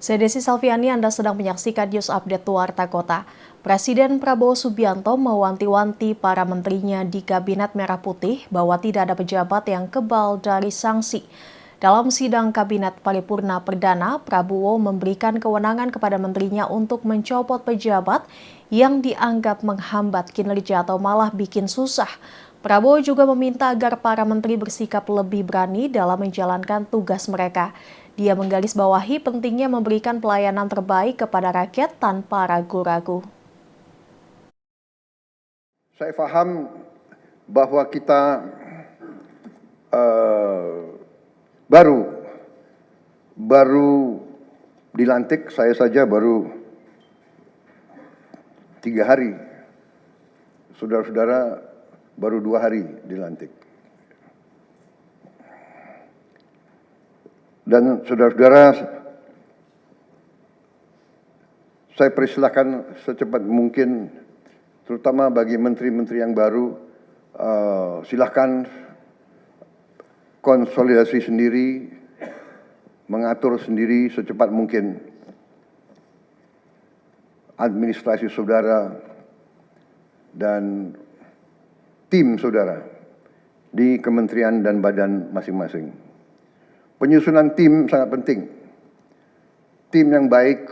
Saya Desi Salviani, Anda sedang menyaksikan News Update Warta Kota. Presiden Prabowo Subianto mewanti-wanti para menterinya di Kabinet Merah Putih bahwa tidak ada pejabat yang kebal dari sanksi. Dalam sidang Kabinet Paripurna Perdana, Prabowo memberikan kewenangan kepada menterinya untuk mencopot pejabat yang dianggap menghambat kinerja atau malah bikin susah. Prabowo juga meminta agar para menteri bersikap lebih berani dalam menjalankan tugas mereka. Dia menggarisbawahi pentingnya memberikan pelayanan terbaik kepada rakyat tanpa ragu-ragu. Saya paham bahwa kita baru dilantik, saya saja baru 3 hari. Saudara-saudara baru 2 hari dilantik. Dan saudara-saudara, saya persilahkan secepat mungkin, terutama bagi menteri-menteri yang baru, silahkan konsolidasi sendiri, mengatur sendiri secepat mungkin administrasi saudara dan tim saudara di kementerian dan badan masing-masing. Penyusunan tim sangat penting. Tim yang baik,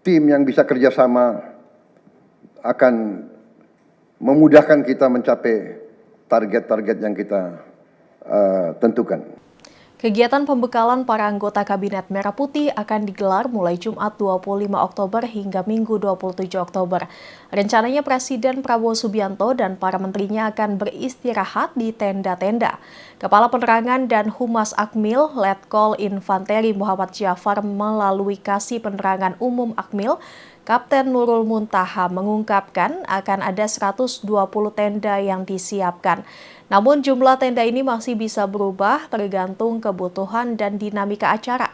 tim yang bisa kerjasama akan memudahkan kita mencapai target-target yang kita tentukan. Kegiatan pembekalan para anggota Kabinet Merah Putih akan digelar mulai Jumat 25 Oktober hingga Minggu 27 Oktober. Rencananya Presiden Prabowo Subianto dan para menterinya akan beristirahat di tenda-tenda. Kepala Penerangan dan Humas Akmil, Letkol Infanteri Muhammad Jafar melalui Kasih Penerangan Umum Akmil, Kapten Nurul Muntaha mengungkapkan akan ada 120 tenda yang disiapkan. Namun jumlah tenda ini masih bisa berubah tergantung kebutuhan dan dinamika acara.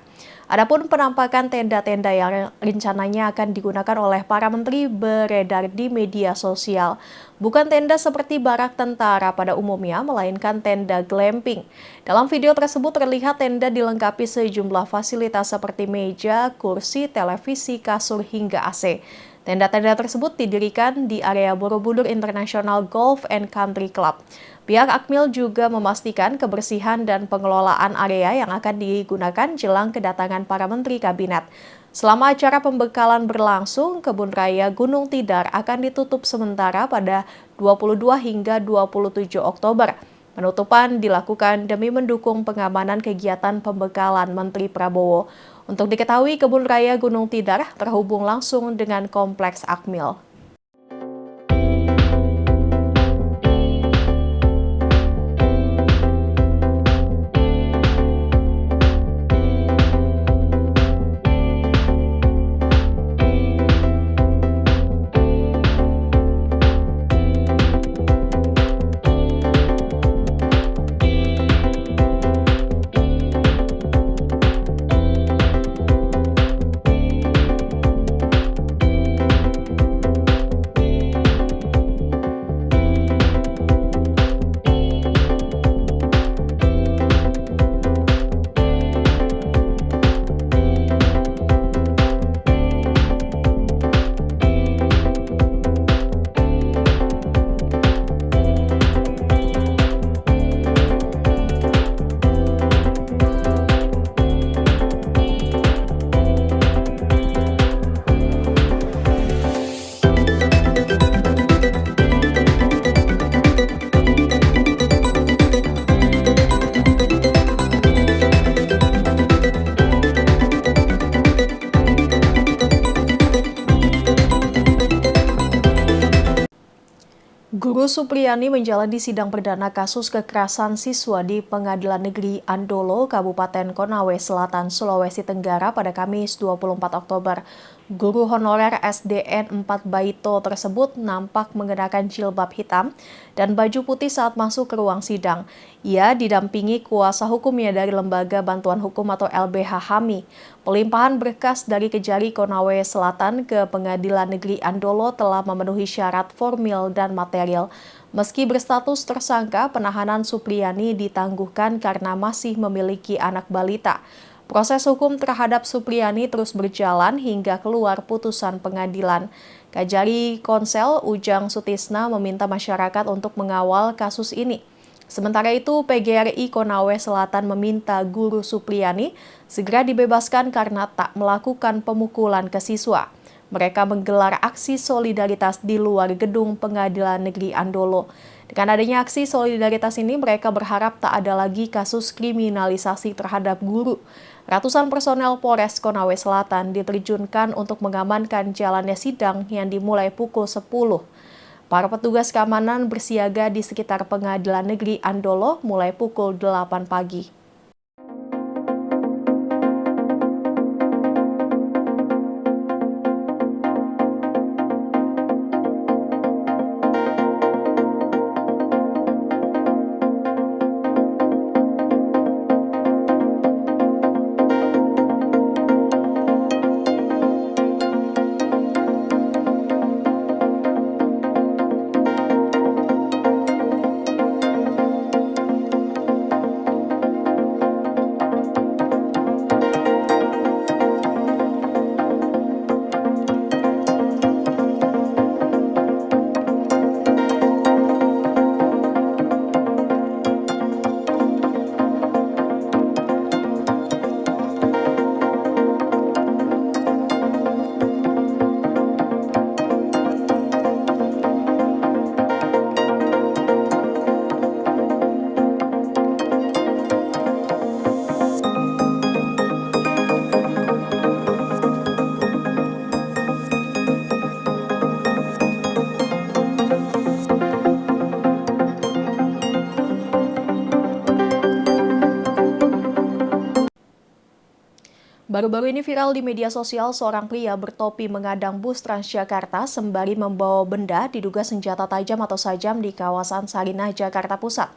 Adapun penampakan tenda-tenda yang rencananya akan digunakan oleh para menteri beredar di media sosial. Bukan tenda seperti barak tentara pada umumnya, melainkan tenda glamping. Dalam video tersebut terlihat tenda dilengkapi sejumlah fasilitas seperti meja, kursi, televisi, kasur, hingga AC. Tenda-tenda tersebut didirikan di area Borobudur International Golf and Country Club. Pihak Akmil juga memastikan kebersihan dan pengelolaan area yang akan digunakan jelang kedatangan para menteri kabinet. Selama acara pembekalan berlangsung, Kebun Raya Gunung Tidar akan ditutup sementara pada 22 hingga 27 Oktober. Penutupan dilakukan demi mendukung pengamanan kegiatan pembekalan Menteri Prabowo. Untuk diketahui, Kebun Raya Gunung Tidar terhubung langsung dengan Kompleks Akmil. Guru Supriyani menjalani sidang perdana kasus kekerasan siswa di Pengadilan Negeri Andolo, Kabupaten Konawe Selatan, Sulawesi Tenggara pada Kamis 24 Oktober. Guru honorer SDN 4 Baito tersebut nampak mengenakan jilbab hitam dan baju putih saat masuk ke ruang sidang. Ia didampingi kuasa hukumnya dari Lembaga Bantuan Hukum atau LBH HAMI. Pelimpahan berkas dari Kejari Konawe Selatan ke Pengadilan Negeri Andolo telah memenuhi syarat formil dan material. Meski berstatus tersangka, penahanan Supriyani ditangguhkan karena masih memiliki anak balita. Proses hukum terhadap Supriyani terus berjalan hingga keluar putusan pengadilan. Kajari Konsel Ujang Sutisna meminta masyarakat untuk mengawal kasus ini. Sementara itu, PGRI Konawe Selatan meminta guru Supriyani segera dibebaskan karena tak melakukan pemukulan ke siswa. Mereka menggelar aksi solidaritas di luar gedung Pengadilan Negeri Andolo. Dengan adanya aksi solidaritas ini, mereka berharap tak ada lagi kasus kriminalisasi terhadap guru. Ratusan personel Polres Konawe Selatan diterjunkan untuk mengamankan jalannya sidang yang dimulai pukul 10. Para petugas keamanan bersiaga di sekitar Pengadilan Negeri Andolo mulai pukul 8 pagi. Baru-baru ini viral di media sosial seorang pria bertopi mengadang bus Transjakarta sembari membawa benda diduga senjata tajam atau sajam di kawasan Sarinah, Jakarta Pusat.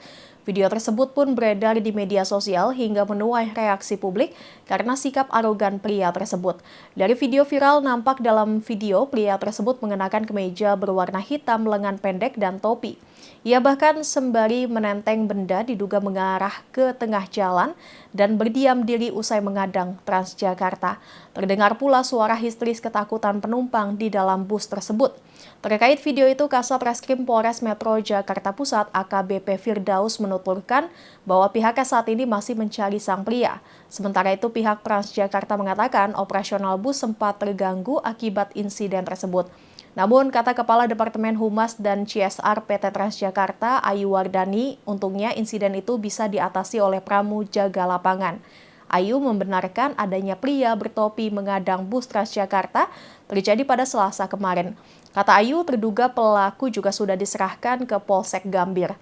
Video tersebut pun beredar di media sosial hingga menuai reaksi publik karena sikap arogan pria tersebut. Dari video viral nampak dalam video pria tersebut mengenakan kemeja berwarna hitam, lengan pendek, dan topi. Ia bahkan sembari menenteng benda diduga mengarah ke tengah jalan dan berdiam diri usai mengadang Transjakarta. Terdengar pula suara histeris ketakutan penumpang di dalam bus tersebut. Terkait video itu, Kasat Reskrim Polres Metro Jakarta Pusat AKBP Firdaus menuturkan bahwa pihaknya saat ini masih mencari sang pria. Sementara itu, pihak Transjakarta mengatakan operasional bus sempat terganggu akibat insiden tersebut. Namun, kata Kepala Departemen Humas dan CSR PT Transjakarta, Ayu Wardani, untungnya insiden itu bisa diatasi oleh pramu jaga lapangan. Ayu membenarkan adanya pria bertopi mengadang bus Transjakarta terjadi pada Selasa kemarin. Kata Ayu, terduga pelaku juga sudah diserahkan ke Polsek Gambir.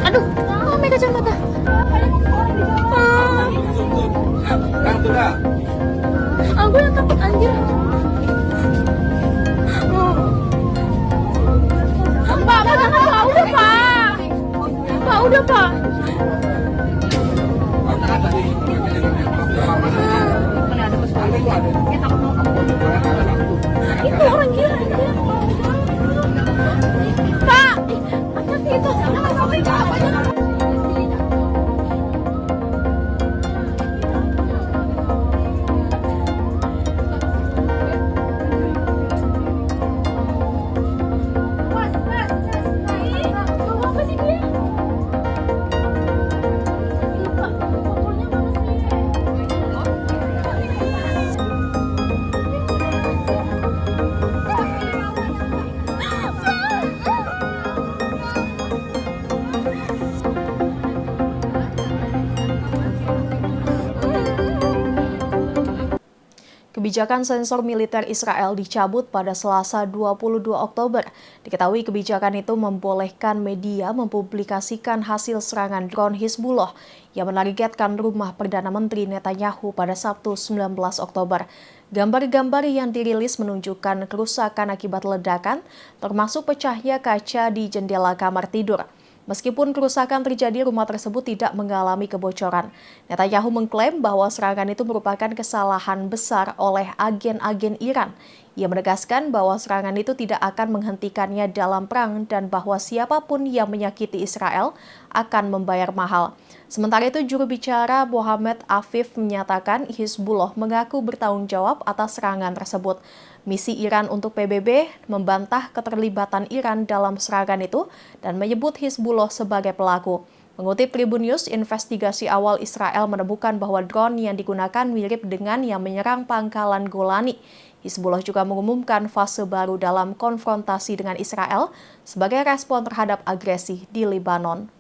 Aduh, pakai kacamata. Aku yang takut anjir. Pak, udah Pak. Pak, udah Pak. Itu orang gila. Pak, angkat itu. Kebijakan sensor militer Israel dicabut pada Selasa 22 Oktober. Diketahui kebijakan itu membolehkan media mempublikasikan hasil serangan drone Hizbullah yang menargetkan rumah Perdana Menteri Netanyahu pada Sabtu 19 Oktober. Gambar-gambar yang dirilis menunjukkan kerusakan akibat ledakan, termasuk pecahnya kaca di jendela kamar tidur. Meskipun kerusakan terjadi, rumah tersebut tidak mengalami kebocoran. Netanyahu mengklaim bahwa serangan itu merupakan kesalahan besar oleh agen-agen Iran. Ia menegaskan bahwa serangan itu tidak akan menghentikannya dalam perang dan bahwa siapapun yang menyakiti Israel akan membayar mahal. Sementara itu, juru bicara Mohammed Afif menyatakan Hizbullah mengaku bertanggung jawab atas serangan tersebut. Misi Iran untuk PBB membantah keterlibatan Iran dalam serangan itu dan menyebut Hizbullah sebagai pelaku. Mengutip Tribun News, investigasi awal Israel menemukan bahwa drone yang digunakan mirip dengan yang menyerang pangkalan Golani. Hizbullah juga mengumumkan fase baru dalam konfrontasi dengan Israel sebagai respon terhadap agresi di Lebanon.